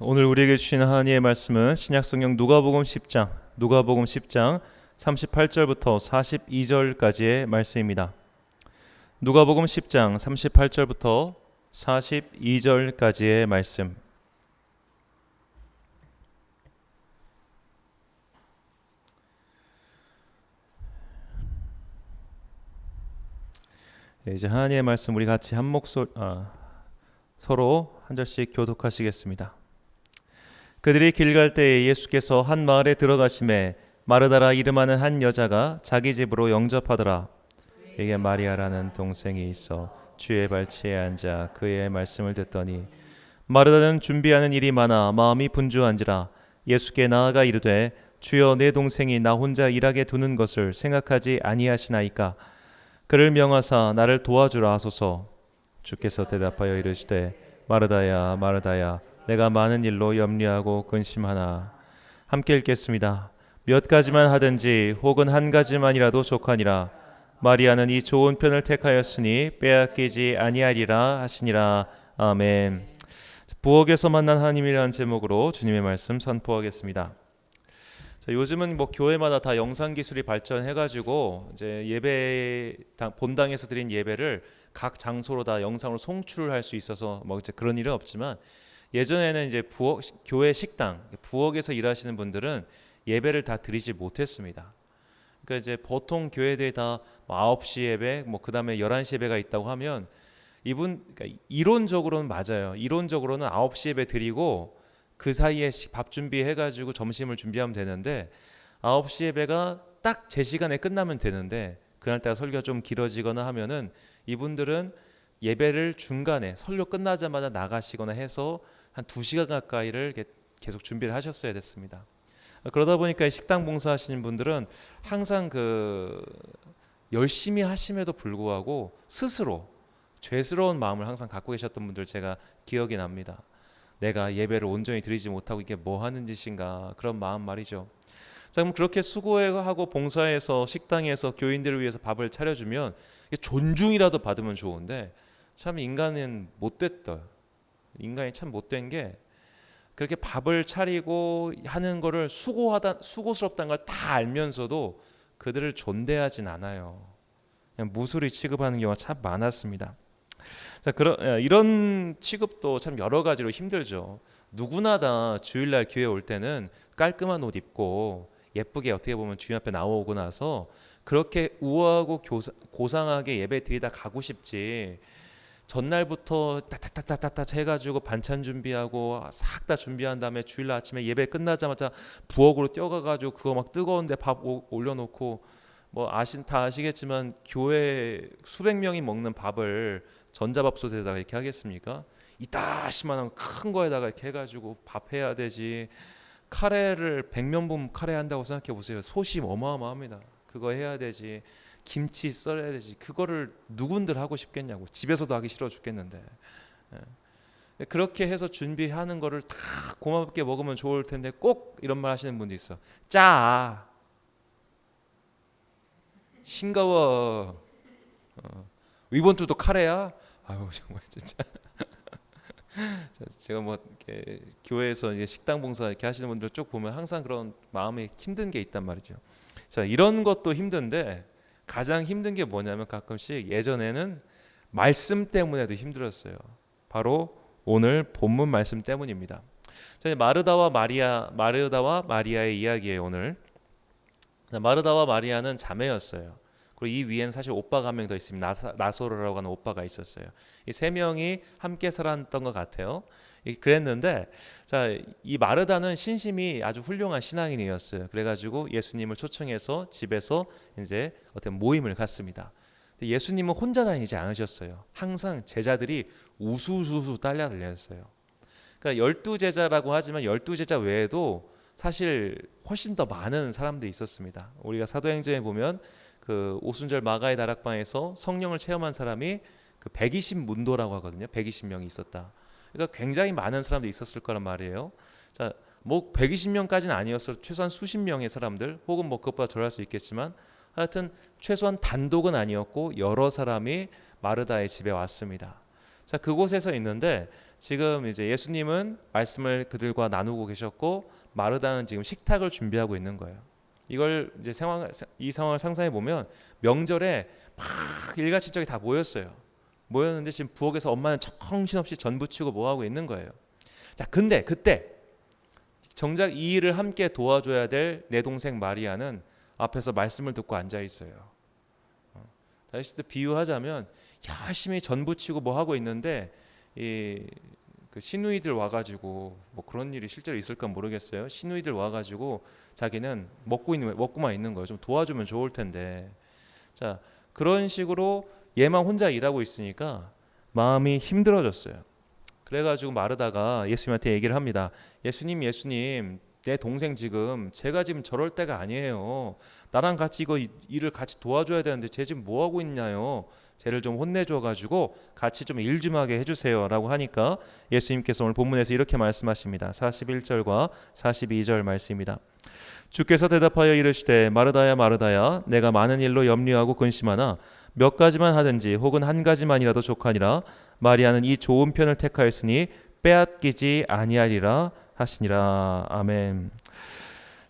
오늘 우리에게 주신 하나님의 말씀은 신약성경 누가복음 10장 38절부터 42절까지의 말씀입니다. 누가복음 10장 38절부터 42절까지의 말씀. 이제 하나님의 말씀 우리 같이 한 목소리 서로 한 절씩 교독하시겠습니다. 그들이 길 갈 때에 예수께서 한 마을에 들어가심에 마르다라 이름하는 한 여자가 자기 집으로 영접하더라. 그에게 마리아라는 동생이 있어 주의 발치에 앉아 그의 말씀을 듣더니 마르다는 준비하는 일이 많아 마음이 분주한지라 예수께 나아가 이르되 주여 내 동생이 나 혼자 일하게 두는 것을 생각하지 아니하시나이까. 그를 명하사 나를 도와주라 하소서. 주께서 대답하여 이르시되 마르다야 마르다야 내가 많은 일로 염려하고 근심하나. 함께 읽겠습니다. 몇 가지만 하든지 혹은 한 가지만이라도 족하니라. 마리아는 이 좋은 편을 택하였으니 빼앗기지 아니하리라 하시니라. 아멘. 부엌에서 만난 하나님이라는 제목으로 주님의 말씀 선포하겠습니다. 자, 요즘은 교회마다 다 영상 기술이 발전해가지고 이제 본당에서 드린 예배를 각 장소로 다 영상으로 송출을 할 수 있어서 이제 그런 일은 없지만, 예전에는 이제 교회 식당, 부엌에서 일하시는 분들은 예배를 다 드리지 못했습니다. 그러니까 이제 보통 교회들이 다 9시 예배, 그다음에 11시 예배가 있다고 하면 그러니까 이론적으로는 맞아요. 이론적으로는 9시 예배 드리고 그 사이에 밥 준비해가지고 점심을 준비하면 되는데, 9시 예배가 딱 제 시간에 끝나면 되는데 그날따라 설교가 좀 길어지거나 하면은 이분들은 예배를 중간에 설교 끝나자마자 나가시거나 해서 한 2시간 가까이를 계속 준비를 하셨어야 됐습니다. 그러다 보니까 식당 봉사하시는 분들은 항상 열심히 하심에도 불구하고 스스로 죄스러운 마음을 항상 갖고 계셨던 분들 제가 기억이 납니다. 내가 예배를 온전히 드리지 못하고 이게 뭐 하는 짓인가, 그런 마음 말이죠. 자, 그럼 그렇게 수고하고 봉사해서 식당에서 교인들을 위해서 밥을 차려주면 존중이라도 받으면 좋은데, 참 인간은 못됐다. 인간이 참 못된 게, 그렇게 밥을 차리고 하는 거를 수고스럽다는 걸 다 알면서도 그들을 존대하진 않아요. 그냥 무술이 취급하는 경우가 참 많았습니다. 자, 이런 취급도 참 여러 가지로 힘들죠. 누구나 다 주일날 교회 올 때는 깔끔한 옷 입고 예쁘게 어떻게 보면 주님 앞에 나오고 나서 그렇게 우아하고 고상하게 예배 드리다 가고 싶지, 전날부터 따따따따따 해가지고 반찬 준비하고 싹 다 준비한 다음에 주일날 아침에 예배 끝나자마자 부엌으로 뛰어가가지고 그거 뜨거운데 밥 올려놓고, 다 아시겠지만 교회 수백 명이 먹는 밥을 전자밥솥에다가 이렇게 하겠습니까? 이따시만한 큰 거에다가 이렇게 해가지고 밥 해야 되지. 카레를 100명분 카레 한다고 생각해 보세요. 솥이 어마어마합니다. 그거 해야 되지. 김치 썰어야 되지. 그거를 누군들 하고 싶겠냐고. 집에서도 하기 싫어 죽겠는데. 그렇게 해서 준비하는 거를 다 고맙게 먹으면 좋을 텐데 꼭 이런 말 하시는 분도 있어. 짜. 싱거워. 이번 주도 카레야? 아유 정말 진짜. 제가 이렇게 교회에서 이제 식당 봉사 이렇게 하시는 분들 쭉 보면 항상 그런 마음이 힘든 게 있단 말이죠. 자, 이런 것도 힘든데 가장 힘든 게 뭐냐면, 가끔씩 예전에는 말씀 때문에도 힘들었어요. 바로 오늘 본문 말씀 때문입니다. 자, 마르다와 마리아의 이야기예요. 오늘. 자, 마르다와 마리아는 자매였어요. 그리고 이 위에는 사실 오빠가 한 명 더 있습니다. 나소로라고 하는 오빠가 있었어요. 이 세 명이 함께 살았던 것 같아요. 그랬는데, 자, 이 마르다는 신심이 아주 훌륭한 신앙인이었어요. 그래가지고 예수님을 초청해서 집에서 이제 어떤 모임을 갖습니다. 예수님은 혼자 다니지 않으셨어요. 항상 제자들이 우수수수 딸려 달렸어요. 그러니까 12제자라고 하지만 12제자 외에도 사실 훨씬 더 많은 사람들이 있었습니다. 우리가 사도행전에 보면 그 오순절 마가의 다락방에서 성령을 체험한 사람이 120문도라고 하거든요. 120명이 있었다. 그러니까 굉장히 많은 사람들이 있었을 거란 말이에요. 자, 120명까지는 아니었어도 최소한 수십 명의 사람들, 혹은 그것보다 덜 할 수 있겠지만 하여튼 최소한 단독은 아니었고 여러 사람이 마르다의 집에 왔습니다. 자, 그곳에서 있는데, 지금 이제 예수님은 말씀을 그들과 나누고 계셨고 마르다는 지금 식탁을 준비하고 있는 거예요. 이걸 이제 이 상황을 상상해 보면 명절에 막 일가친척이 다 모였어요. 모였는데 지금 부엌에서 엄마는 정신없이 전 부치고 뭐 하고 있는 거예요. 자, 근데 그때 정작 이 일을 함께 도와줘야 될 내 동생 마리아는 앞에서 말씀을 듣고 앉아 있어요. 다시 또 비유하자면 열심히 전 부치고 뭐 하고 있는데 그 시누이들 와가지고 뭐 그런 일이 실제로 있을까 모르겠어요. 시누이들 와가지고 자기는 먹고만 있는 거예요. 좀 도와주면 좋을 텐데. 자, 그런 식으로 얘만 혼자 일하고 있으니까 마음이 힘들어졌어요. 그래가지고 마르다가 예수님한테 얘기를 합니다. 예수님, 내 동생 제가 지금 저럴 때가 아니에요. 나랑 같이 이거 일을 같이 도와줘야 되는데 쟤 지금 뭐 하고 있냐요. 쟤를 좀 혼내줘가지고 같이 좀 일 좀 하게 해주세요라고 하니까 예수님께서 오늘 본문에서 이렇게 말씀하십니다. 41절과 42절 말씀입니다. 주께서 대답하여 이르시되 마르다야 마르다야 내가 많은 일로 염려하고 근심하나 몇 가지만 하든지 혹은 한 가지만이라도 족하니라. 마리아는 이 좋은 편을 택하였으니 빼앗기지 아니하리라 하시니라. 아멘.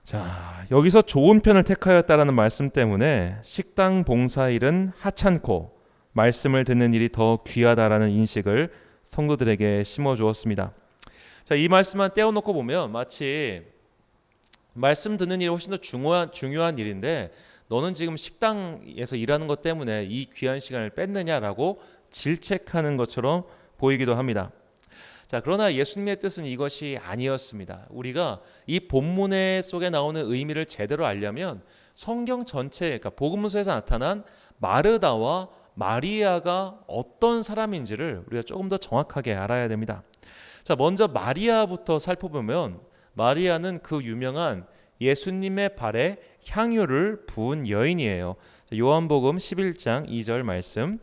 자, 여기서 좋은 편을 택하였다라는 말씀 때문에 식당 봉사일은 하찮고 말씀을 듣는 일이 더 귀하다라는 인식을 성도들에게 심어주었습니다. 자, 이 말씀만 떼어놓고 보면 마치 말씀 듣는 일이 훨씬 더 중요한 일인데 너는 지금 식당에서 일하는 것 때문에 이 귀한 시간을 뺐느냐라고 질책하는 것처럼 보이기도 합니다. 자, 그러나 예수님의 뜻은 이것이 아니었습니다. 우리가 이 본문의 속에 나오는 의미를 제대로 알려면 성경 전체, 그러니까 복음서에서 나타난 마르다와 마리아가 어떤 사람인지를 우리가 조금 더 정확하게 알아야 됩니다. 자, 먼저 마리아부터 살펴보면 마리아는 그 유명한 예수님의 발에 향유를 부은 여인이에요. 요한복음 11장 2절 말씀.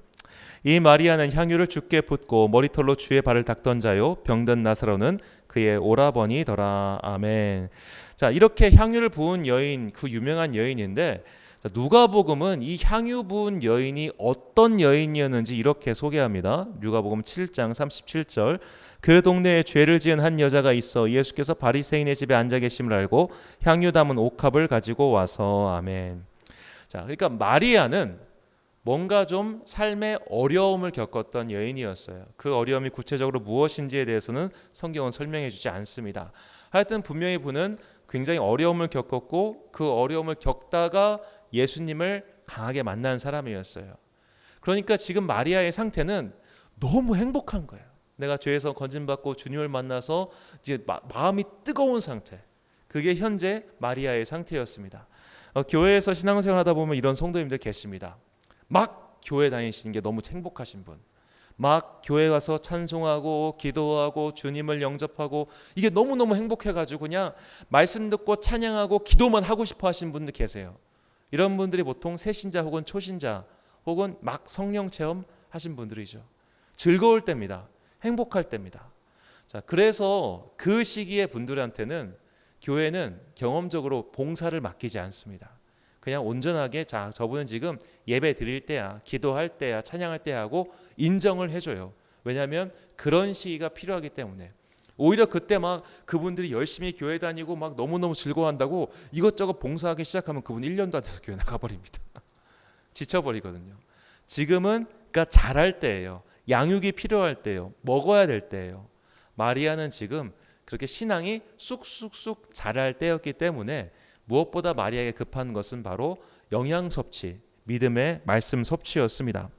이 마리아는 향유를 주께 붓고 머리털로 주의 발을 닦던 자요 병든 나사로는 그의 오라버니더라. 아멘. 자, 이렇게 향유를 부은 여인, 그 유명한 여인인데 누가복음은 이 향유 부은 여인이 어떤 여인이었는지 이렇게 소개합니다. 누가복음 7장 37절. 그 동네에 죄를 지은 한 여자가 있어 예수께서 바리새인의 집에 앉아 계심을 알고 향유 담은 옥합을 가지고 와서. 아멘. 자, 그러니까 마리아는 뭔가 좀 삶의 어려움을 겪었던 여인이었어요. 그 어려움이 구체적으로 무엇인지에 대해서는 성경은 설명해 주지 않습니다. 하여튼 분명히 그는 굉장히 어려움을 겪었고 그 어려움을 겪다가 예수님을 강하게 만난 사람이었어요. 그러니까 지금 마리아의 상태는 너무 행복한 거예요. 내가 죄에서 건진받고 주님을 만나서 이제 마음이 뜨거운 상태. 그게 현재 마리아의 상태였습니다. 교회에서 신앙생활 하다 보면 이런 성도님들 계십니다. 막 교회 다니시는 게 너무 행복하신 분, 막 교회 가서 찬송하고 기도하고 주님을 영접하고 이게 너무너무 행복해가지고 그냥 말씀 듣고 찬양하고 기도만 하고 싶어 하시는 분들 계세요. 이런 분들이 보통 새신자 혹은 초신자 혹은 막 성령 체험 하신 분들이죠. 즐거울 때입니다. 행복할 때입니다. 자, 그래서 그 시기의 분들한테는 교회는 경험적으로 봉사를 맡기지 않습니다. 그냥 온전하게 자, 저분은 지금 예배 드릴 때야, 기도할 때야, 찬양할 때야 하고 인정을 해줘요. 왜냐하면 그런 시기가 필요하기 때문에. 오히려 그때 막 그분들이 열심히 교회 다니고 막 너무너무 즐거워한다고 이것저것 봉사하기 시작하면 그분 1년도 안 돼서 교회 나가버립니다. 지쳐버리거든요. 지금은 그러니까 잘할 때예요. 양육이 필요할 때예요. 먹어야 될 때예요. 마리아는 지금 그렇게 신앙이 쑥쑥쑥 자랄 때였기 때문에 무엇보다 마리아에게 급한 것은 바로 영양 섭취, 믿음의 말씀 섭취였습니다.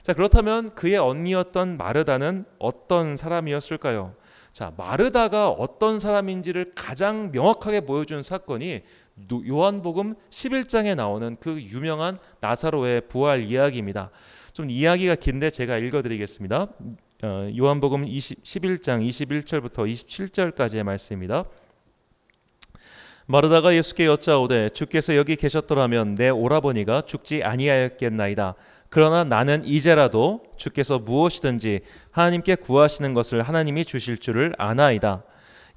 자, 그렇다면 그의 언니였던 마르다는 어떤 사람이었을까요? 자, 마르다가 어떤 사람인지를 가장 명확하게 보여준 사건이 요한복음 11장에 나오는 그 유명한 나사로의 부활 이야기입니다. 좀 이야기가 긴데 제가 읽어드리겠습니다. 요한복음 11장 21절부터 27절까지의 말씀입니다. 마르다가 예수께 여짜오되 주께서 여기 계셨더라면 내 오라버니가 죽지 아니하였겠나이다. 그러나 나는 이제라도 주께서 무엇이든지 하나님께 구하시는 것을 하나님이 주실 줄을 아나이다.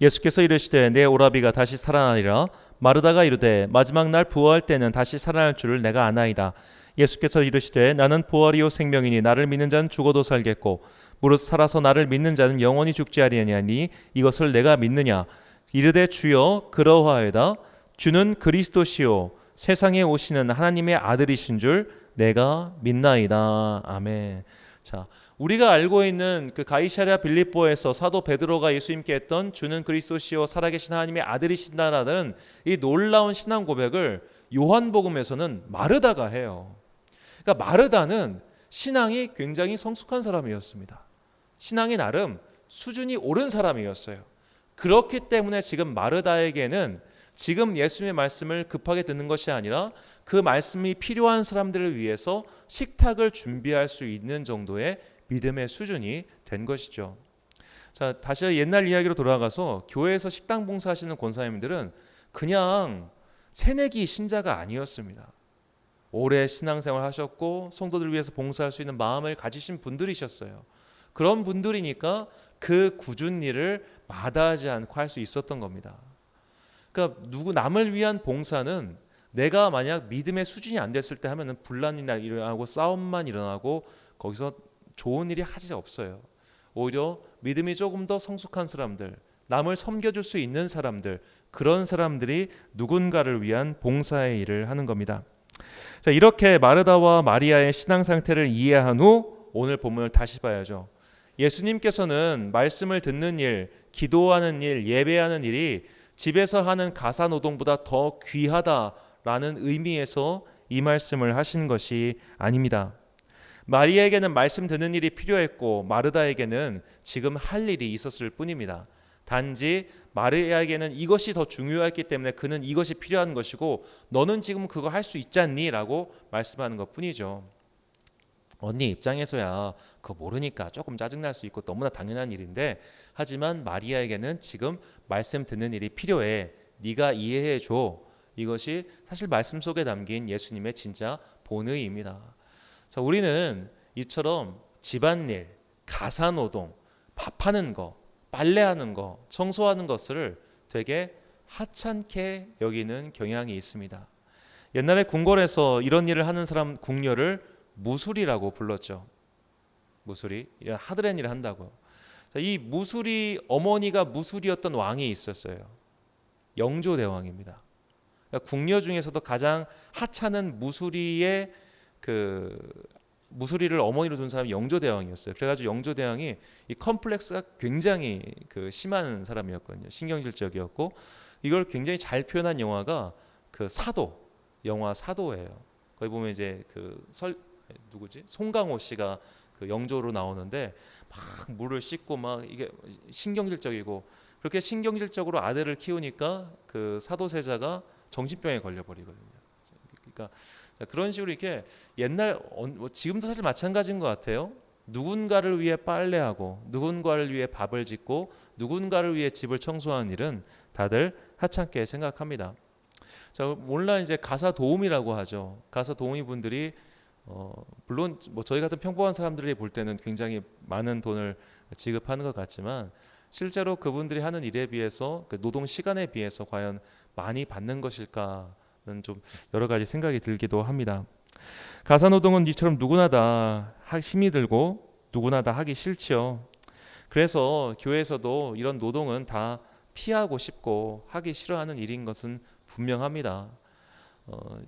예수께서 이르시되 내 오라비가 다시 살아나리라. 마르다가 이르되 마지막 날 부활할 때는 다시 살아날 줄을 내가 아나이다. 예수께서 이르시되 나는 부활이요 생명이니 나를 믿는 자는 죽어도 살겠고 무릇 살아서 나를 믿는 자는 영원히 죽지 아니하니 이것을 내가 믿느냐. 이르되 주여 그러하여다. 주는 그리스도시요 세상에 오시는 하나님의 아들이신 줄 내가 믿나이다. 아멘. 자, 우리가 알고 있는 그 가이사랴 빌립보에서 사도 베드로가 예수님께 했던 주는 그리스도시요 살아계신 하나님의 아들이신다라는 이 놀라운 신앙 고백을 요한복음에서는 마르다가 해요. 그러니까 마르다는 신앙이 굉장히 성숙한 사람이었습니다. 신앙이 나름 수준이 오른 사람이었어요. 그렇기 때문에 지금 마르다에게는 지금 예수님의 말씀을 급하게 듣는 것이 아니라 그 말씀이 필요한 사람들을 위해서 식탁을 준비할 수 있는 정도의 믿음의 수준이 된 것이죠. 자, 다시 옛날 이야기로 돌아가서 교회에서 식당 봉사하시는 권사님들은 그냥 새내기 신자가 아니었습니다. 오래 신앙생활 하셨고 성도들을 위해서 봉사할 수 있는 마음을 가지신 분들이셨어요. 그런 분들이니까 그 굳은 일을 마다하지 않고 할 수 있었던 겁니다. 그러니까 누구 남을 위한 봉사는 내가 만약 믿음의 수준이 안 됐을 때 하면은 분란이 일어나고 싸움만 일어나고 거기서 좋은 일이 하지 없어요. 오히려 믿음이 조금 더 성숙한 사람들, 남을 섬겨줄 수 있는 사람들, 그런 사람들이 누군가를 위한 봉사의 일을 하는 겁니다. 자, 이렇게 마르다와 마리아의 신앙 상태를 이해한 후 오늘 본문을 다시 봐야죠. 예수님께서는 말씀을 듣는 일, 기도하는 일, 예배하는 일이 집에서 하는 가사 노동보다 더 귀하다라는 의미에서 이 말씀을 하신 것이 아닙니다. 마리아에게는 말씀 듣는 일이 필요했고 마르다에게는 지금 할 일이 있었을 뿐입니다. 단지 마리아에게는 이것이 더 중요했기 때문에 그는 이것이 필요한 것이고 너는 지금 그거 할 수 있지 않니? 라고 말씀하는 것뿐이죠. 언니 입장에서야 그거 모르니까 조금 짜증날 수 있고 너무나 당연한 일인데 하지만 마리아에게는 지금 말씀 듣는 일이 필요해. 네가 이해해 줘. 이것이 사실 말씀 속에 담긴 예수님의 진짜 본의입니다. 자, 우리는 이처럼 집안일, 가사노동, 밥하는 거, 빨래하는 거, 청소하는 것을 되게 하찮게 여기는 경향이 있습니다. 옛날에 궁궐에서 이런 일을 하는 사람 궁녀를 무술이라고 불렀죠. 무술이 하드렌 일을 한다고요. 이 무술이 어머니가 무술이었던 왕이 있었어요. 영조대왕입니다. 그러니까 궁녀 중에서도 가장 하찮은 무술이의 그 무술이를 어머니로 둔 사람이 영조대왕이었어요. 그래가지고 영조대왕이 이 컴플렉스가 굉장히 심한 사람이었거든요. 신경질적이었고 이걸 굉장히 잘 표현한 영화가 그 사도 영화 사도예요. 거기 보면 이제 누구지? 송강호 씨가 그 영조로 나오는데 막 물을 씻고 막 이게 신경질적이고 그렇게 신경질적으로 아들을 키우니까 그 사도세자가 정신병에 걸려버리거든요. 그러니까 그런 식으로 이렇게 옛날 지금도 사실 마찬가지인 것 같아요. 누군가를 위해 빨래하고 누군가를 위해 밥을 짓고 누군가를 위해 집을 청소하는 일은 다들 하찮게 생각합니다. 자, 오늘날 이제 가사 도우미라고 하죠. 가사 도우미 분들이 물론 뭐 저희 같은 평범한 사람들이 볼 때는 굉장히 많은 돈을 지급하는 것 같지만 실제로 그분들이 하는 일에 비해서 그 노동 시간에 비해서 과연 많이 받는 것일까는 좀 여러 가지 생각이 들기도 합니다. 가사 노동은 이처럼 누구나 다 힘이 들고 누구나 다 하기 싫지요. 그래서 교회에서도 이런 노동은 다 피하고 싶고 하기 싫어하는 일인 것은 분명합니다.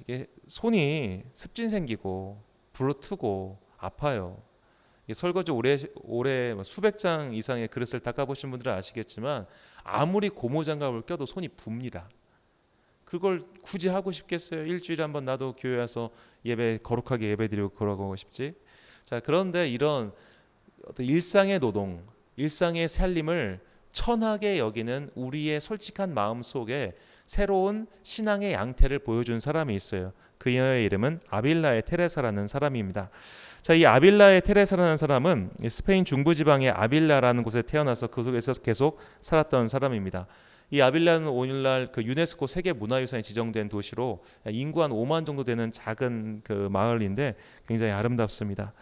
이게 손이 습진 생기고 부르트고 아파요. 이게 설거지 오래 수백 장 이상의 그릇을 닦아보신 분들은 아시겠지만 아무리 고무장갑을 껴도 손이 붑니다. 그걸 굳이 하고 싶겠어요? 일주일에 한번 나도 교회 와서 거룩하게 예배드리고 그러고 싶지. 자, 그런데 이런 어떤 일상의 노동, 일상의 살림을 천하게 여기는 우리의 솔직한 마음 속에 새로운 신앙의 양태를 보여준 사람이 있어요. 그녀의 이름은 아빌라의 테레사라는 사람입니다. 자, 이 아빌라의 테레사라는 사람은 스페인 중부지방의 아빌라라는 곳에 태어나서 그 속에서 계속 살았던 사람입니다. 이 아빌라는 오늘날 그 유네스코 세계 문화유산에 지정된 도시로 인구 한 5만 정도 되는 작은 그 마을인데 굉장히 아름답습니다.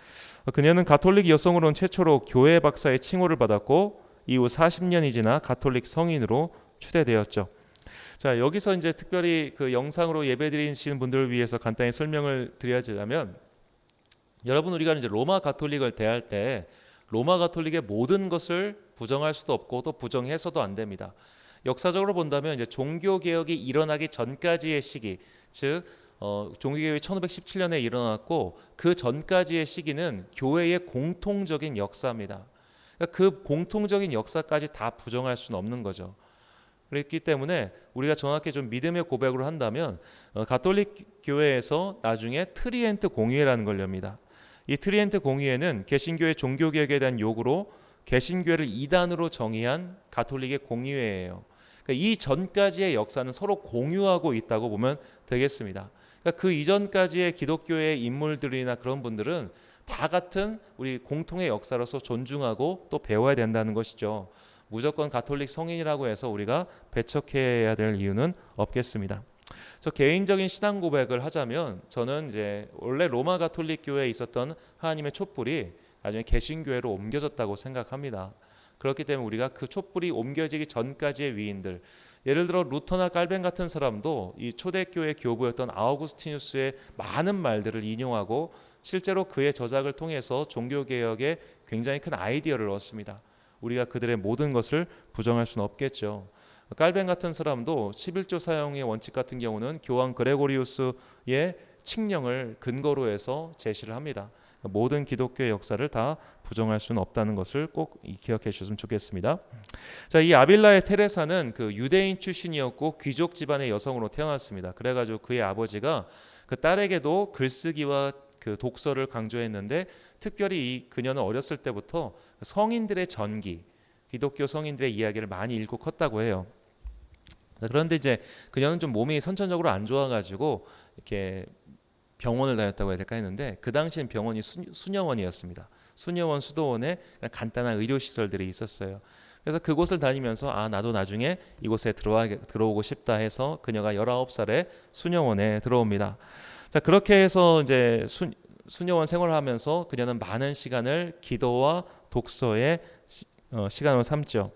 그녀는 가톨릭 여성으로는 최초로 교회 박사의 칭호를 받았고 이후 40년이 지나 가톨릭 성인으로 추대되었죠. 자, 여기서 이제 특별히 그 영상으로 예배드리시는 분들을 위해서 간단히 설명을 드려야지라면 여러분 우리가 이제 로마 가톨릭을 대할 때 로마 가톨릭의 모든 것을 부정할 수도 없고 또 부정해서도 안 됩니다. 역사적으로 본다면 이제 종교 개혁이 일어나기 전까지의 시기, 즉 종교 개혁이 1517년에 일어났고 그 전까지의 시기는 교회의 공통적인 역사입니다. 그러니까 그 공통적인 역사까지 다 부정할 수는 없는 거죠. 그렇기 때문에 우리가 정확히 좀 믿음의 고백으로 한다면 가톨릭 교회에서 나중에 트리엔트 공의회라는 걸 엽니다. 이 트리엔트 공의회는 개신교의 종교개혁에 대한 요구로 개신교회를 이단으로 정의한 가톨릭의 공의회예요. 그러니까 이 전까지의 역사는 서로 공유하고 있다고 보면 되겠습니다. 그러니까 그 이전까지의 기독교의 인물들이나 그런 분들은 다 같은 우리 공통의 역사로서 존중하고 또 배워야 된다는 것이죠. 무조건 가톨릭 성인이라고 해서 우리가 배척해야 될 이유는 없겠습니다. 저 개인적인 신앙 고백을 하자면 저는 이제 원래 로마 가톨릭 교회에 있었던 하나님의 촛불이 나중에 개신교회로 옮겨졌다고 생각합니다. 그렇기 때문에 우리가 그 촛불이 옮겨지기 전까지의 위인들, 예를 들어 루터나 깔벤 같은 사람도 이 초대교회 교부였던 아우구스티누스의 많은 말들을 인용하고 실제로 그의 저작을 통해서 종교개혁에 굉장히 큰 아이디어를 얻습니다. 우리가 그들의 모든 것을 부정할 수는 없겠죠. 깔벤 같은 사람도 11조 사용의 원칙 같은 경우는 교황 그레고리우스의 칙령을 근거로 해서 제시를 합니다. 모든 기독교의 역사를 다 부정할 수는 없다는 것을 꼭 기억해 주셨으면 좋겠습니다. 자, 이 아빌라의 테레사는 그 유대인 출신이었고 귀족 집안의 여성으로 태어났습니다. 그래가지고 그의 아버지가 그 딸에게도 글쓰기와 그 독서를 강조했는데 특별히 이 그녀는 어렸을 때부터 성인들의 전기, 기독교 성인들의 이야기를 많이 읽고 컸다고 해요. 그런데 이제 그녀는 좀 몸이 선천적으로 안 좋아가지고 이렇게 병원을 다녔다고 해야 될까 했는데 그 당시엔 병원이 수녀원이었습니다. 수녀원, 수도원에 간단한 의료시설들이 있었어요. 그래서 그곳을 다니면서 나도 나중에 이곳에 들어오고 싶다 해서 그녀가 19살에 수녀원에 들어옵니다. 자, 그렇게 해서 이제 수녀원 생활을 하면서 그녀는 많은 시간을 기도와 독서에 시간으로 삼죠.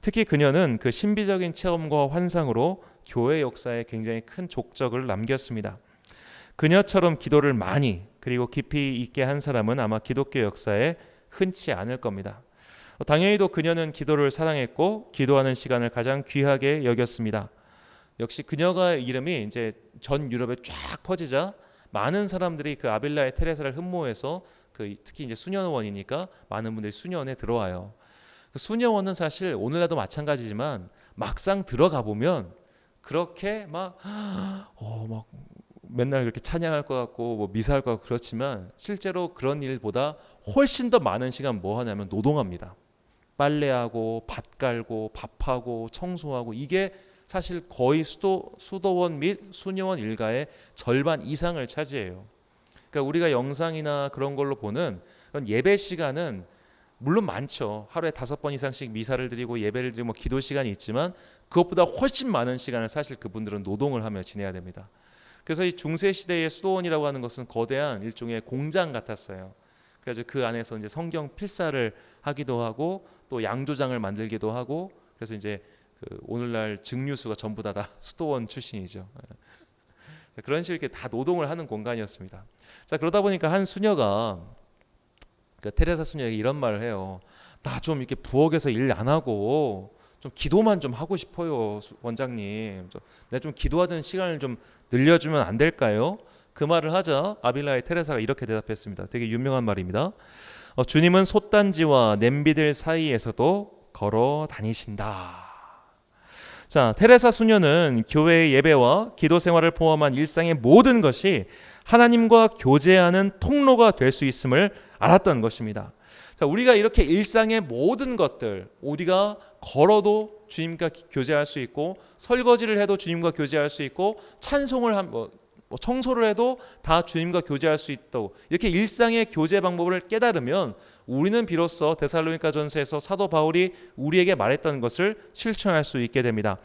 특히 그녀는 그 신비적인 체험과 환상으로 교회 역사에 굉장히 큰 족적을 남겼습니다. 그녀처럼 기도를 많이 그리고 깊이 있게 한 사람은 아마 기독교 역사에 흔치 않을 겁니다. 당연히도 그녀는 기도를 사랑했고 기도하는 시간을 가장 귀하게 여겼습니다. 역시 그녀가 이름이 이제 전 유럽에 쫙 퍼지자 많은 사람들이 그 아빌라의 테레사를 흠모해서 특히 이제 수녀원이니까 많은 분들이 수녀원에 들어와요. 수녀원은 사실 오늘날도 마찬가지지만 막상 들어가 보면 그렇게 막 맨날 그렇게 찬양할 것 같고 뭐 미사할 것 같고 그렇지만 실제로 그런 일보다 훨씬 더 많은 시간 뭐 하냐면 노동합니다. 빨래하고 밭 갈고 밥하고 청소하고 이게 사실 거의 수도원 및 수녀원 일가의 절반 이상을 차지해요. 그러니까 우리가 영상이나 그런 걸로 보는 예배 시간은 물론 많죠. 하루에 5번 이상씩 미사를 드리고 예배를 드리고 기도 시간이 있지만 그것보다 훨씬 많은 시간을 사실 그분들은 노동을 하며 지내야 됩니다. 그래서 이 중세 시대의 수도원이라고 하는 것은 거대한 일종의 공장 같았어요. 그래서 그 안에서 이제 성경 필사를 하기도 하고 또 양조장을 만들기도 하고 그래서 이제 오늘날 증류수가 전부 다 수도원 출신이죠. 그런 식으로 이렇게 다 노동을 하는 공간이었습니다. 자, 그러다 보니까 한 수녀가 테레사 수녀에게 이런 말을 해요. 나 좀 이렇게 부엌에서 일 안 하고 좀 기도만 좀 하고 싶어요, 원장님. 내가 좀 기도하던 시간을 좀 늘려주면 안 될까요? 그 말을 하자 아빌라의 테레사가 이렇게 대답했습니다. 되게 유명한 말입니다. 주님은 솥단지와 냄비들 사이에서도 걸어 다니신다. 자, 테레사 수녀는 교회의 예배와 기도 생활을 포함한 일상의 모든 것이 하나님과 교제하는 통로가 될 수 있음을 알았던 것입니다. 자, 우리가 이렇게 일상의 모든 것들 우리가 걸어도 주님과 교제할 수 있고 설거지를 해도 주님과 교제할 수 있고 찬송을 청소를 해도 다 주님과 교제할 수 있다고 이렇게 일상의 교제 방법을 깨달으면 우리는 비로소 데살로니가전서에서 사도 바울이 우리에게 말했던 것을 실천할 수 있게 됩니다.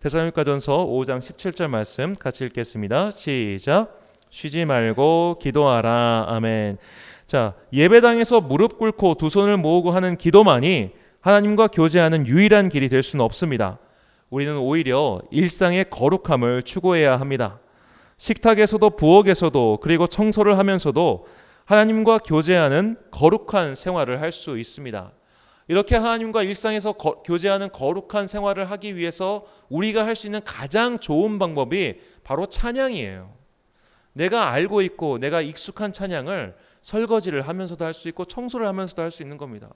데살로니가전서 5장 17절 말씀 같이 읽겠습니다. 시작. 쉬지 말고 기도하라. 아멘. 자, 예배당에서 무릎 꿇고 두 손을 모으고 하는 기도만이 하나님과 교제하는 유일한 길이 될 수는 없습니다. 우리는 오히려 일상의 거룩함을 추구해야 합니다. 식탁에서도 부엌에서도 그리고 청소를 하면서도 하나님과 교제하는 거룩한 생활을 할 수 있습니다. 이렇게 하나님과 일상에서 교제하는 거룩한 생활을 하기 위해서 우리가 할 수 있는 가장 좋은 방법이 바로 찬양이에요. 내가 알고 있고 내가 익숙한 찬양을 설거지를 하면서도 할 수 있고 청소를 하면서도 할 수 있는 겁니다.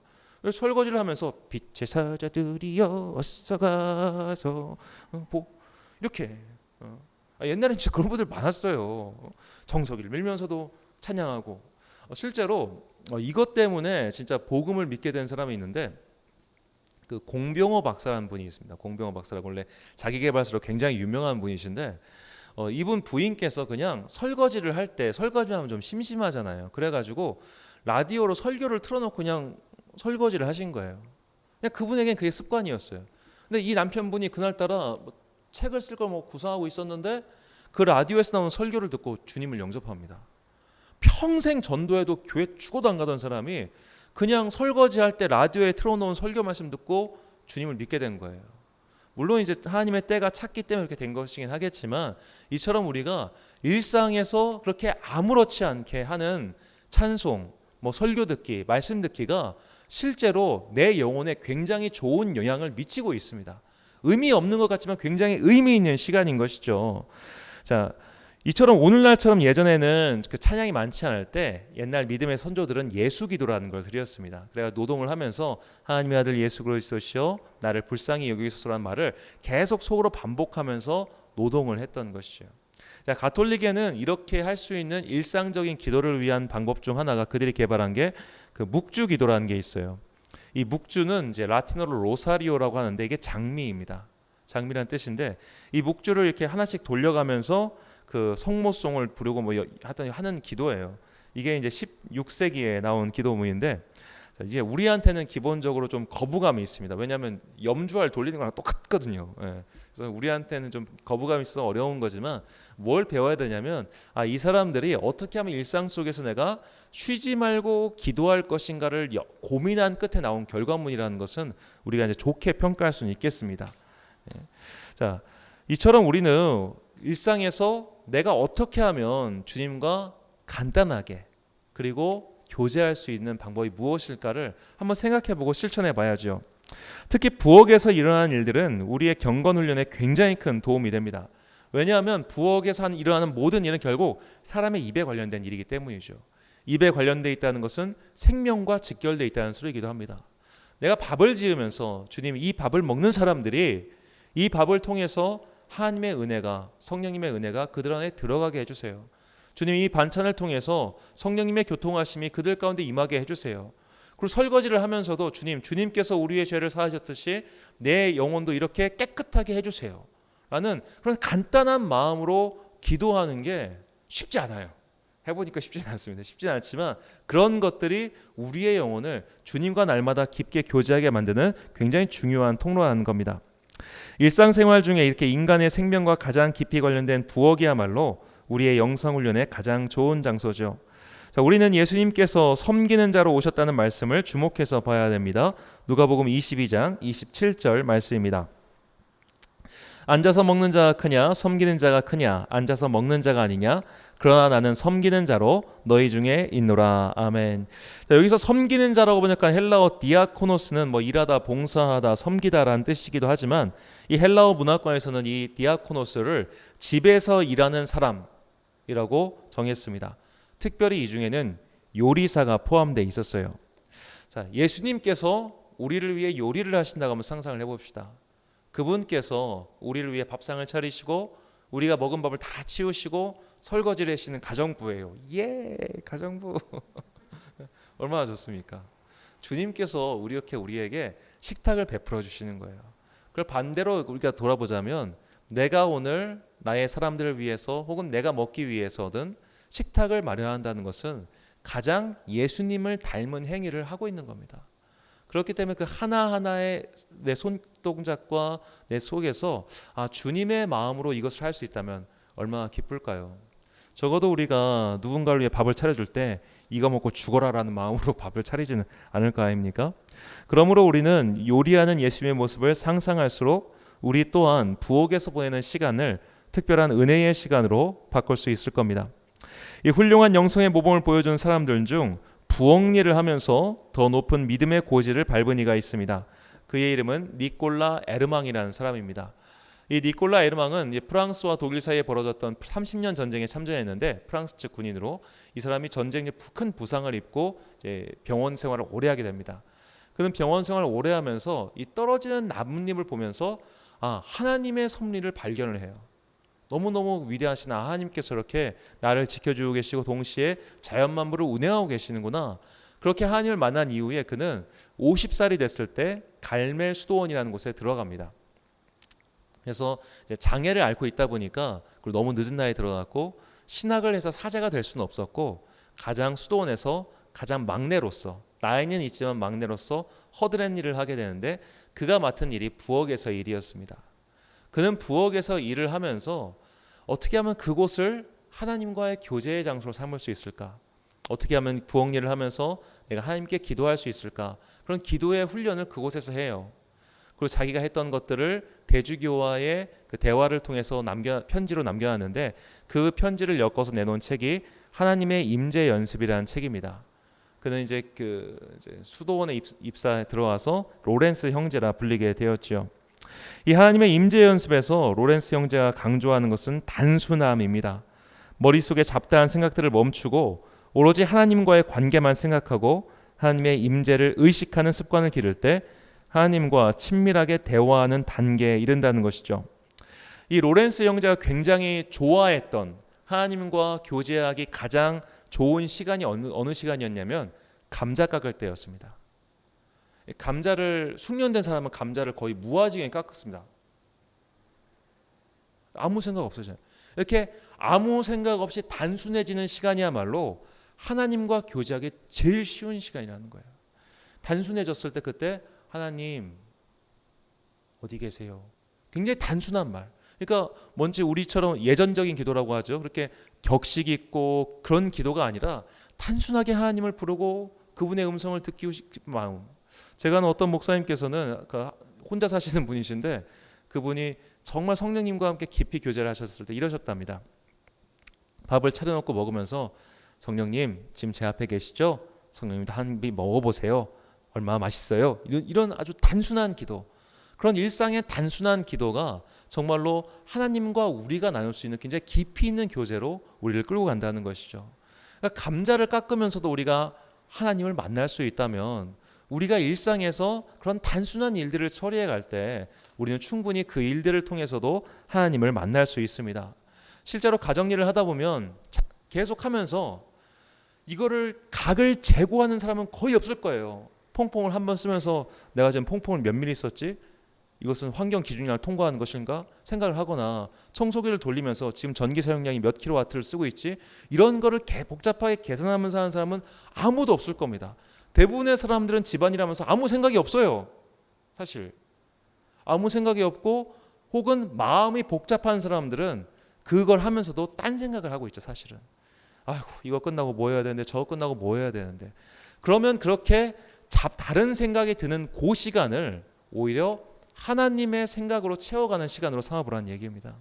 설거지를 하면서 빛의 사자들이여 어서 가서 이렇게 옛날엔 진짜 그런 분들 많았어요. 청소기를 밀면서도 찬양하고 실제로 이것 때문에 진짜 복음을 믿게 된 사람이 있는데 그 공병호 박사라는 분이 있습니다. 공병호 박사라고 원래 자기계발서로 굉장히 유명한 분이신데 이분 부인께서 그냥 설거지를 할 때 설거지하면 좀 심심하잖아요. 그래가지고 라디오로 설교를 틀어놓고 그냥 설거지를 하신 거예요. 그냥 그분에겐 그게 습관이었어요. 근데 이 남편분이 그날따라 책을 쓸 걸 구상하고 있었는데 그 라디오에서 나오는 설교를 듣고 주님을 영접합니다. 평생 전도해도 교회 죽어도 안 가던 사람이 그냥 설거지할 때 라디오에 틀어놓은 설교 말씀 듣고 주님을 믿게 된 거예요. 물론 이제 하나님의 때가 찼기 때문에 그렇게 된 것이긴 하겠지만 이처럼 우리가 일상에서 그렇게 아무렇지 않게 하는 찬송, 설교 듣기, 말씀 듣기가 실제로 내 영혼에 굉장히 좋은 영향을 미치고 있습니다. 의미 없는 것 같지만 굉장히 의미 있는 시간인 것이죠. 자, 이처럼 오늘날처럼 예전에는 그 찬양이 많지 않을 때 옛날 믿음의 선조들은 예수기도라는 걸 드렸습니다. 그래서 노동을 하면서 하나님의 아들 예수 그리스도시여 나를 불쌍히 여기소서라는 말을 계속 속으로 반복하면서 노동을 했던 것이죠. 자, 가톨릭에는 이렇게 할 수 있는 일상적인 기도를 위한 방법 중 하나가 그들이 개발한 게 그 묵주 기도라는 게 있어요. 이 묵주는 이제 라틴어로 로사리오라고 하는데 이게 장미입니다. 장미라는 뜻인데 이 묵주를 이렇게 하나씩 돌려가면서 그 성모송을 부르고 하는 기도예요. 이게 이제 16세기에 나온 기도문인데 이제 우리한테는 기본적으로 좀 거부감이 있습니다. 왜냐하면 염주알 돌리는 거랑 똑같거든요. 예. 그래서 우리한테는 좀 거부감이 있어서 어려운 거지만 뭘 배워야 되냐면 이 사람들이 어떻게 하면 일상 속에서 내가 쉬지 말고 기도할 것인가를 고민한 끝에 나온 결과문이라는 것은 우리가 이제 좋게 평가할 수는 있겠습니다. 예. 자, 이처럼 우리는 일상에서 내가 어떻게 하면 주님과 간단하게 그리고 교제할 수 있는 방법이 무엇일까를 한번 생각해보고 실천해 봐야죠. 특히 부엌에서 일어나는 일들은 우리의 경건 훈련에 굉장히 큰 도움이 됩니다. 왜냐하면 부엌에서 일어나는 모든 일은 결국 사람의 입에 관련된 일이기 때문이죠. 입에 관련되어 있다는 것은 생명과 직결되어 있다는 소리이기도 합니다. 내가 밥을 지으면서 주님 이 밥을 먹는 사람들이 이 밥을 통해서 하나님의 은혜가 성령님의 은혜가 그들 안에 들어가게 해주세요. 주님 이 반찬을 통해서 성령님의 교통하심이 그들 가운데 임하게 해주세요. 그리고 설거지를 하면서도 주님께서 우리의 죄를 사하셨듯이 내 영혼도 이렇게 깨끗하게 해주세요 라는 그런 간단한 마음으로 기도하는 게 쉽지 않아요. 해보니까 쉽지는 않습니다. 쉽지는 않지만 그런 것들이 우리의 영혼을 주님과 날마다 깊게 교제하게 만드는 굉장히 중요한 통로라는 겁니다. 일상생활 중에 이렇게 인간의 생명과 가장 깊이 관련된 부엌이야말로 우리의 영성훈련의 가장 좋은 장소죠. 자, 우리는 예수님께서 섬기는 자로 오셨다는 말씀을 주목해서 봐야 됩니다. 누가복음 22장 27절 말씀입니다. 앉아서 먹는 자가 크냐 섬기는 자가 크냐 앉아서 먹는 자가 아니냐 그러나 나는 섬기는 자로 너희 중에 있노라. 아멘. 자, 여기서 섬기는 자라고 보니까 헬라어 디아코노스는 일하다 봉사하다 섬기다라는 뜻이기도 하지만 이 헬라어 문화권에서는 이 디아코노스를 집에서 일하는 사람이라고 정했습니다. 특별히 이 중에는 요리사가 포함되어 있었어요. 자, 예수님께서 우리를 위해 요리를 하신다고 한번 상상을 해봅시다. 그분께서 우리를 위해 밥상을 차리시고 우리가 먹은 밥을 다 치우시고 설거지를 하시는 가정부예요. 예, 가정부. 얼마나 좋습니까? 주님께서 우리에게 식탁을 베풀어 주시는 거예요. 그걸 반대로 우리가 돌아보자면 내가 오늘 나의 사람들을 위해서 혹은 내가 먹기 위해서든 식탁을 마련한다는 것은 가장 예수님을 닮은 행위를 하고 있는 겁니다. 그렇기 때문에 그 하나하나의 내 손동작과 내 속에서 주님의 마음으로 이것을 할 수 있다면 얼마나 기쁠까요? 적어도 우리가 누군가를 위해 밥을 차려줄 때 이거 먹고 죽어라라는 마음으로 밥을 차리지는 않을 거 아닙니까? 그러므로 우리는 요리하는 예수님의 모습을 상상할수록 우리 또한 부엌에서 보내는 시간을 특별한 은혜의 시간으로 바꿀 수 있을 겁니다. 이 훌륭한 영성의 모범을 보여준 사람들 중 부엌일을 하면서 더 높은 믿음의 고지를 밟은 이가 있습니다. 그의 이름은 니콜라 에르망이라는 사람입니다. 이 니콜라 에르망은 프랑스와 독일 사이에 벌어졌던 30년 전쟁에 참전했는데 프랑스 측 군인으로 이 사람이 전쟁에 큰 부상을 입고 병원 생활을 오래 하게 됩니다. 그는 병원 생활을 오래 하면서 이 떨어지는 나뭇잎을 보면서 하나님의 섭리를 발견을 해요. 너무너무 위대하신 하나님께서 이렇게 나를 지켜주고 계시고 동시에 자연만물을 운행하고 계시는구나. 그렇게 하나님을 만난 이후에 그는 50살이 됐을 때 갈멜 수도원이라는 곳에 들어갑니다. 그래서 이제 장애를 앓고 있다 보니까 그리고 너무 늦은 나이에 들어갔고 신학을 해서 사제가 될 수는 없었고 가장 수도원에서 가장 막내로서 나이는 있지만 막내로서 허드렛 일을 하게 되는데 그가 맡은 일이 부엌에서 일이었습니다. 그는 부엌에서 일을 하면서 어떻게 하면 그곳을 하나님과의 교제의 장소로 삼을 수 있을까? 어떻게 하면 부엌 일을 하면서 내가 하나님께 기도할 수 있을까? 그런 기도의 훈련을 그곳에서 해요. 그리고 자기가 했던 것들을 대주교와의 그 대화를 통해서 편지로 남겨놨는데 그 편지를 엮어서 내놓은 책이 하나님의 임재 연습이라는 책입니다. 그는 이제 수도원에 입사에 들어와서 로렌스 형제라 불리게 되었죠. 이 하나님의 임재 연습에서 로렌스 형제가 강조하는 것은 단순함입니다. 머릿속에 잡다한 생각들을 멈추고 오로지 하나님과의 관계만 생각하고 하나님의 임재를 의식하는 습관을 기를 때 하나님과 친밀하게 대화하는 단계에 이른다는 것이죠. 이 로렌스 형제가 굉장히 좋아했던 하나님과 교제하기 가장 좋은 시간이 어느 시간이었냐면 감자 깎을 때였습니다. 감자를 숙련된 사람은 감자를 거의 무아지게 깎았습니다. 아무 생각 없어져요. 이렇게 아무 생각 없이 단순해지는 시간이야말로 하나님과 교제하기 제일 쉬운 시간이라는 거예요. 단순해졌을 때 그때 하나님 어디 계세요? 굉장히 단순한 말. 그러니까 뭔지 우리처럼 예전적인 기도라고 하죠. 그렇게 격식 있고 그런 기도가 아니라 단순하게 하나님을 부르고 그분의 음성을 듣기 싶은 마음. 제가 아는 어떤 목사님께서는 혼자 사시는 분이신데 그분이 정말 성령님과 함께 깊이 교제를 하셨을 때 이러셨답니다. 밥을 차려놓고 먹으면서 성령님 지금 제 앞에 계시죠? 성령님도 한 입 먹어보세요. 얼마나 맛있어요. 이런 아주 단순한 기도, 그런 일상의 단순한 기도가 정말로 하나님과 우리가 나눌 수 있는 굉장히 깊이 있는 교제로 우리를 끌고 간다는 것이죠. 그러니까 감자를 깎으면서도 우리가 하나님을 만날 수 있다면 우리가 일상에서 그런 단순한 일들을 처리해 갈 때 우리는 충분히 그 일들을 통해서도 하나님을 만날 수 있습니다. 실제로 가정일을 하다 보면 계속하면서 이거를 각을 재고하는 사람은 거의 없을 거예요. 퐁퐁을 한번 쓰면서 내가 지금 퐁퐁을 몇 미리 썼지? 이것은 환경 기준을 통과하는 것인가 생각을 하거나 청소기를 돌리면서 지금 전기 사용량이 몇 킬로와트를 쓰고 있지? 이런 거를 복잡하게 계산하면서 하는 사람은 아무도 없을 겁니다. 대부분의 사람들은 집안일하면서 아무 생각이 없어요. 사실 아무 생각이 없고 혹은 마음이 복잡한 사람들은 그걸 하면서도 딴 생각을 하고 있죠. 사실은 아이고 이거 끝나고 뭐 해야 되는데 저거 끝나고 뭐 해야 되는데 그러면 그렇게 다른 생각이 드는 그 시간을 오히려 하나님의 생각으로 채워가는 시간으로 삼아보라는 얘기입니다.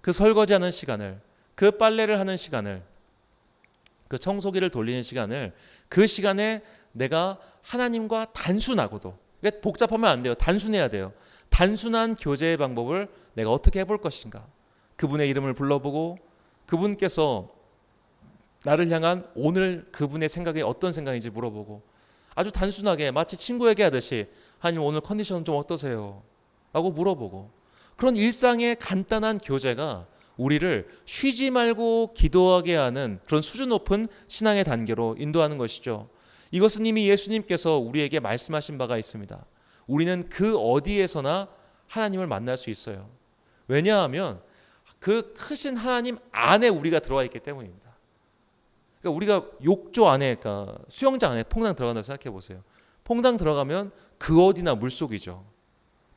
그 설거지하는 시간을, 그 빨래를 하는 시간을, 그 청소기를 돌리는 시간을, 그 시간에 내가 하나님과 단순하고도, 복잡하면 안 돼요. 단순해야 돼요. 단순한 교제의 방법을 내가 어떻게 해볼 것인가. 그분의 이름을 불러보고 그분께서 나를 향한 오늘 그분의 생각이 어떤 생각인지 물어보고 아주 단순하게 마치 친구에게 하듯이 하나님 오늘 컨디션 좀 어떠세요? 라고 물어보고 그런 일상의 간단한 교제가 우리를 쉬지 말고 기도하게 하는 그런 수준 높은 신앙의 단계로 인도하는 것이죠. 이것은 이미 예수님께서 우리에게 말씀하신 바가 있습니다. 우리는 그 어디에서나 하나님을 만날 수 있어요. 왜냐하면 그 크신 하나님 안에 우리가 들어와 있기 때문입니다. 그러니까 우리가 욕조 안에, 그러니까 수영장 안에 퐁당 들어간다고 생각해 보세요. 퐁당 들어가면 그 어디나 물속이죠.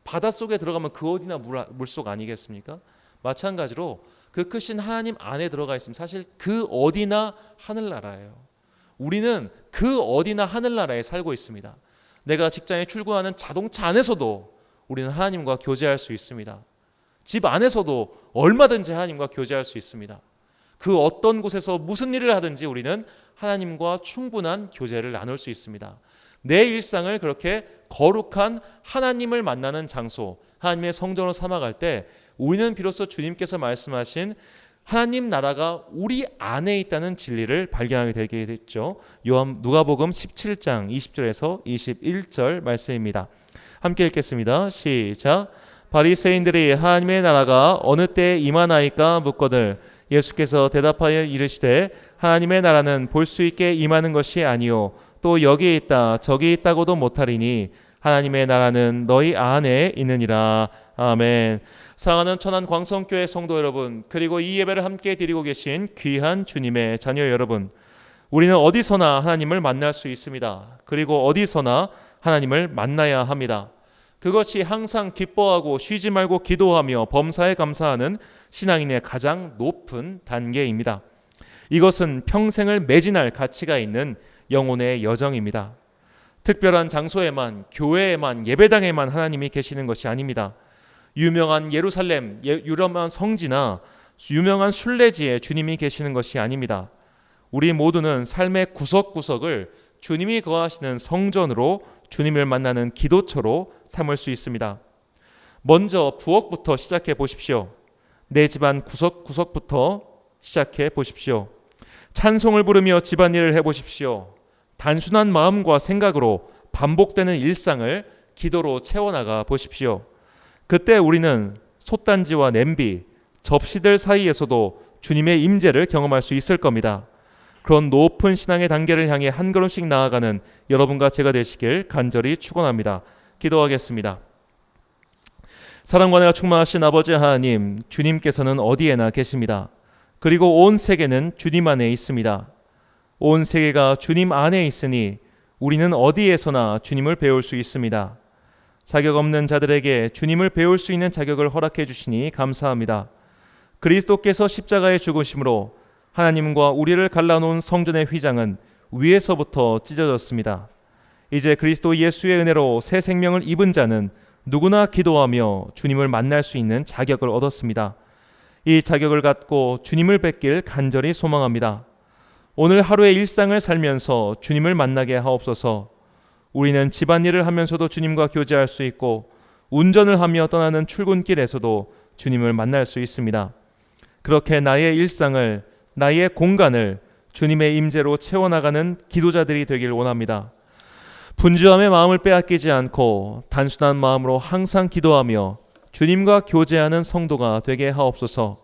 바닷속에 들어가면 그 어디나 물속 아니겠습니까? 마찬가지로 그 크신 하나님 안에 들어가 있으면 사실 그 어디나 하늘나라예요. 우리는 그 어디나 하늘나라에 살고 있습니다. 내가 직장에 출근하는 자동차 안에서도 우리는 하나님과 교제할 수 있습니다. 집 안에서도 얼마든지 하나님과 교제할 수 있습니다. 그 어떤 곳에서 무슨 일을 하든지 우리는 하나님과 충분한 교제를 나눌 수 있습니다. 내 일상을 그렇게 거룩한 하나님을 만나는 장소, 하나님의 성전으로 삼아갈 때 우리는 비로소 주님께서 말씀하신 하나님 나라가 우리 안에 있다는 진리를 발견하게 되게 됐죠. 누가복음 17장 20절에서 21절 말씀입니다. 함께 읽겠습니다. 시작. 바리새인들이 하나님의 나라가 어느 때에 임하나이까 묻거늘 예수께서 대답하여 이르시되 하나님의 나라는 볼 수 있게 임하는 것이 아니요 또 여기 있다 저기 있다고도 못하리니 하나님의 나라는 너희 안에 있느니라. 아멘. 사랑하는 천안 광성교회 성도 여러분, 그리고 이 예배를 함께 드리고 계신 귀한 주님의 자녀 여러분, 우리는 어디서나 하나님을 만날 수 있습니다. 그리고 어디서나 하나님을 만나야 합니다. 그것이 항상 기뻐하고 쉬지 말고 기도하며 범사에 감사하는 신앙인의 가장 높은 단계입니다. 이것은 평생을 매진할 가치가 있는 영혼의 여정입니다. 특별한 장소에만, 교회에만, 예배당에만 하나님이 계시는 것이 아닙니다. 유명한 예루살렘, 유명한 성지나 유명한 순례지에 주님이 계시는 것이 아닙니다. 우리 모두는 삶의 구석구석을 주님이 거하시는 성전으로 주님을 만나는 기도처로 삼을 수 있습니다. 먼저 부엌부터 시작해 보십시오. 내 집안 구석구석부터 시작해 보십시오. 찬송을 부르며 집안일을 해보십시오. 단순한 마음과 생각으로 반복되는 일상을 기도로 채워나가 보십시오. 그때 우리는 솥단지와 냄비, 접시들 사이에서도 주님의 임재를 경험할 수 있을 겁니다. 그런 높은 신앙의 단계를 향해 한 걸음씩 나아가는 여러분과 제가 되시길 간절히 축원합니다. 기도하겠습니다. 사랑과 은혜가 충만하신 아버지 하나님, 주님께서는 어디에나 계십니다. 그리고 온 세계는 주님 안에 있습니다. 온 세계가 주님 안에 있으니 우리는 어디에서나 주님을 배울 수 있습니다. 자격 없는 자들에게 주님을 배울 수 있는 자격을 허락해 주시니 감사합니다. 그리스도께서 십자가에 죽으심으로 하나님과 우리를 갈라놓은 성전의 휘장은 위에서부터 찢어졌습니다. 이제 그리스도 예수의 은혜로 새 생명을 입은 자는 누구나 기도하며 주님을 만날 수 있는 자격을 얻었습니다. 이 자격을 갖고 주님을 뵙길 간절히 소망합니다. 오늘 하루의 일상을 살면서 주님을 만나게 하옵소서. 우리는 집안일을 하면서도 주님과 교제할 수 있고 운전을 하며 떠나는 출근길에서도 주님을 만날 수 있습니다. 그렇게 나의 일상을, 나의 공간을 주님의 임재로 채워나가는 기도자들이 되길 원합니다. 분주함의 마음을 빼앗기지 않고 단순한 마음으로 항상 기도하며 주님과 교제하는 성도가 되게 하옵소서.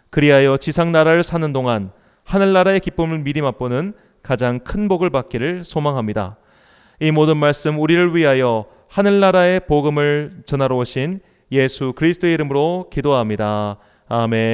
그리하여 지상 나라를 사는 동안 하늘나라의 기쁨을 미리 맛보는 가장 큰 복을 받기를 소망합니다. 이 모든 말씀 우리를 위하여 하늘나라의 복음을 전하러 오신 예수 그리스도의 이름으로 기도합니다. 아멘.